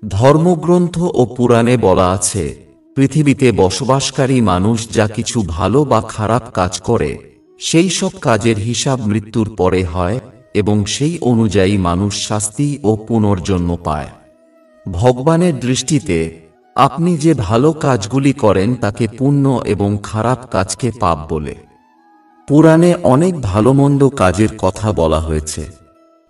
ধর্মগ্রন্থ ও পুরাণে বলা আছে, পৃথিবীতে বসবাসকারী মানুষ যা কিছু ভালো বা খারাপ কাজ করে সেই সব কাজের হিসাব মৃত্যুর পরে হয় এবং সেই অনুযায়ী মানুষ শাস্তি ও পুনর্জন্ম পায়। ভগবানের দৃষ্টিতে আপনি যে ভালো কাজগুলি করেন তাকে পুণ্য এবং খারাপ কাজকে পাপ বলে। পুরাণে অনেক ভালোমন্দ কাজের কথা বলা হয়েছে।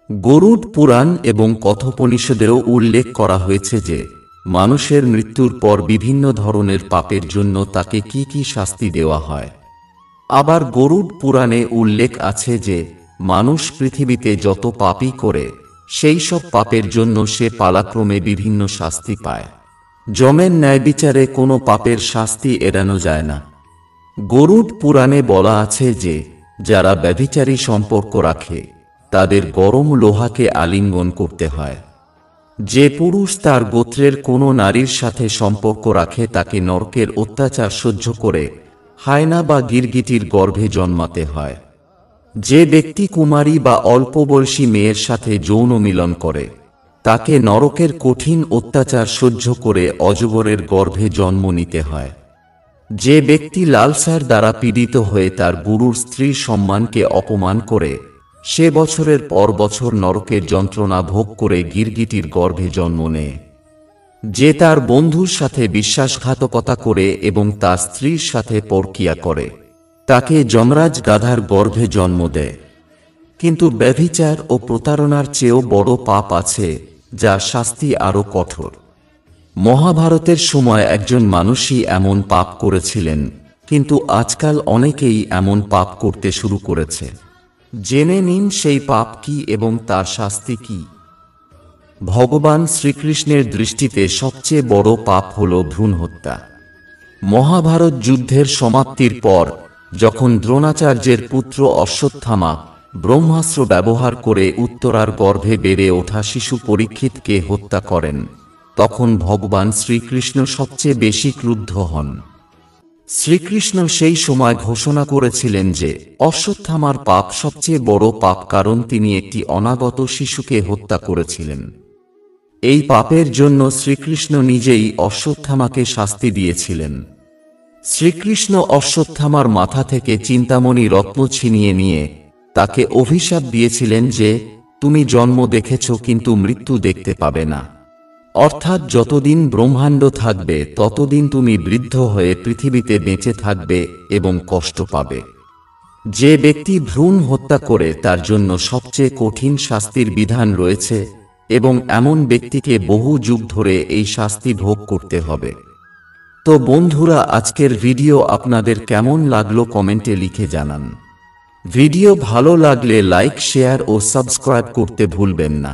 গরুড় পুরাণ এবং কথোপনিষদেও উল্লেখ করা হয়েছে যে মানুষের মৃত্যুর পর বিভিন্ন ধরনের পাপের জন্য তাকে কি কি শাস্তি দেওয়া হয়। আবার গরুড় পুরাণে উল্লেখ আছে যে মানুষ পৃথিবীতে যত পাপই করে সেই সব পাপের জন্য সে পালাক্রমে বিভিন্ন শাস্তি পায়। যমের ন্যায় বিচারে কোনো পাপের শাস্তি এড়ানো যায় না। গরুড় পুরাণে বলা আছে যে যারা ব্যভিচারী সম্পর্ক রাখে তাদের গরম লোহাকে আলিঙ্গন করতে হয়। যে পুরুষ তার গোত্রের কোনো নারীর সাথে সম্পর্ক রাখে তাকে নরকের অত্যাচার সহ্য করে হায়না বা গিরগিটির গর্ভে জন্মাতে হয়। যে ব্যক্তি কুমারী বা অল্পবয়সী মেয়ের সাথে যৌন মিলন করে তাকে নরকের কঠিন অত্যাচার সহ্য করে অজগরের গর্ভে জন্ম নিতে হয়। যে ব্যক্তি লালসার দ্বারা পীড়িত হয়ে তার গুরুর স্ত্রীর সম্মানকে অপমান করে সে বছরের পর বছর নরকের যন্ত্রণা ভোগ করে গিরগিটির গর্ভে জন্ম নেয়। যে তার বন্ধুর সাথে বিশ্বাসঘাতকতা করে এবং তার স্ত্রীর সাথে পরকীয়া করে তাকে যমরাজ গাধার গর্ভে জন্ম দেয়। কিন্তু ব্যভিচার ও প্রতারণার চেয়েও বড় পাপ আছে যার শাস্তি আরও কঠোর। মহাভারতের সময় একজন মানুষই এমন পাপ করেছিলেন, কিন্তু আজকাল অনেকেই এমন পাপ করতে শুরু করেছে। জেনে নিন সেই পাপ কি এবং তার শাস্তি কি। ভগবান শ্রীকৃষ্ণের দৃষ্টিতে সবচেয়ে বড় পাপ হল ভ্রূণ হত্যা। মহাভারত যুদ্ধের সমাপ্তির পর যখন দ্রোণাচার্যের পুত্র অশ্বত্থামা ব্রহ্মাস্ত্র ব্যবহার করে উত্তরার গর্ভে বেড়ে ওঠা শিশু পরীক্ষিতকে হত্যা করেন, তখন ভগবান শ্রীকৃষ্ণ সবচেয়ে বেশি ক্রুদ্ধ হন। শ্রীকৃষ্ণ সেই সময় ঘোষণা করেছিলেন যে অশ্বত্থামার পাপ সবচেয়ে বড় পাপ, কারণ তিনি একটি অনাগত শিশুকে হত্যা করেছিলেন। এই পাপের জন্য শ্রীকৃষ্ণ নিজেই অশ্বত্থামাকে শাস্তি দিয়েছিলেন। শ্রীকৃষ্ণ অশ্বত্থামার মাথা থেকে চিন্তামণি রত্ন ছিনিয়ে নিয়ে তাকে অভিশাপ দিয়েছিলেন যে তুমি জন্ম দেখেছ কিন্তু মৃত্যু দেখতে পাবে না। অর্থাৎ যতদিন ব্রহ্মাণ্ড থাকবে ততদিন তুমি বৃদ্ধ হয়ে পৃথিবীতে বেঁচে থাকবে এবং কষ্ট পাবে। যে ব্যক্তি ভ্রূণ হত্যা করে তার জন্য সবচেয়ে কঠিন শাস্তির বিধান রয়েছে এবং এমন ব্যক্তিকে বহু যুগ ধরে এই শাস্তি ভোগ করতে হবে। তো বন্ধুরা, আজকের ভিডিও আপনাদের কেমন লাগলো কমেন্টে লিখে জানান। ভিডিও ভালো লাগলে লাইক, শেয়ার ও সাবস্ক্রাইব করতে ভুলবেন না।